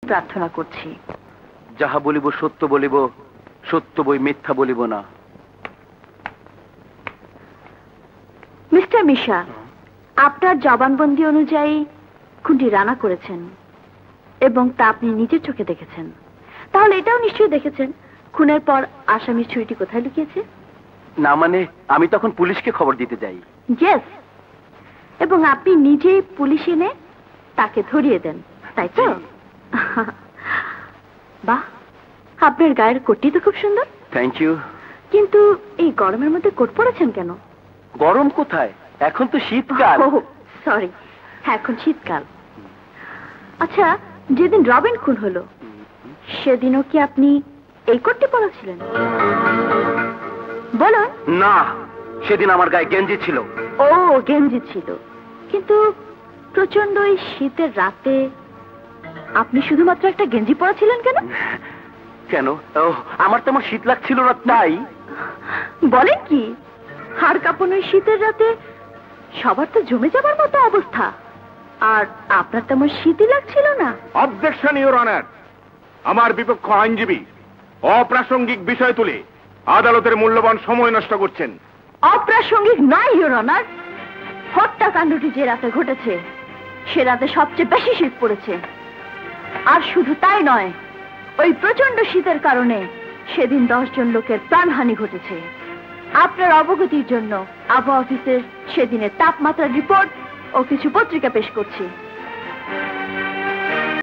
প্রার্থনা করছি। যাহা বলিব সত্য বলিব, সত্য বই মিথ্যা বলিব না। মিস্টার মিশা, আপনার জবানবন্দি অনুযায়ী খুনটি রানা করেছেন এবং তা আপনি নিজের চোখে দেখেছেন। তাহলে এটাও নিশ্চয়ই দেখেছেন খুনের পর আসামির ছুরিটি কোথায় লুকিয়েছে? না মানে আমি তখন পুলিশকে খবর দিতে যাই। ইয়েস, এবং আপনি নিজেই পুলিশ এনে তাকে ধরিয়ে দেন, তাই তো? বাহ, আপনার গায়ের কোটটি তো খুব সুন্দর। Thank you. কিন্তু এই গরমের মধ্যে কোট পরেছেন কেন? গরম কোথায়, এখন তো শীতকাল। সরি, এখন শীতকাল। আচ্ছা, যেদিন রবিন খুন হলো সেদিনও কি আপনি এই কোটটি পরেছিলেন? বলুন। না, সেদিন আমার গায়ে গেঞ্জি ছিল। ও, গেঞ্জি ছিল, কিন্তু প্রচন্ড এই শীতের রাতে আপনি শুধুমাত্র একটা গেঞ্জি পরেছিলেন কেন? কেন? আমার তেমন শীত লাগছিল না তাই। বলেন কি? হাড় কাঁপানো শীতের রাতে সবার তো জমে যাবার মতো অবস্থা, আর আপনার তেমন শীতই লাগছিল না। Objection your honour. আমার বিপক্ষ আইনজীবী অপ্রাসঙ্গিক বিষয় তুলে আদালতের মূল্যবান সময় নষ্ট করছেন। অপ্রাসঙ্গিক নয় ইওর অনার, হত্যাকাণ্ডটি যে রাতে ঘটেছে সে রাতে সবচেয়ে বেশি শীত পড়েছে। আর শুধু তাই নয়, ওই প্রচন্ড শীতের কারণে সেদিন 10 জন লোকের প্রাণহানি ঘটেছে। আপনার অবগতির জন্য আবহাওয়া অফিসের সেদিনের তাপমাত্রার রিপোর্ট ও কিছু পত্রিকা পেশ করছি।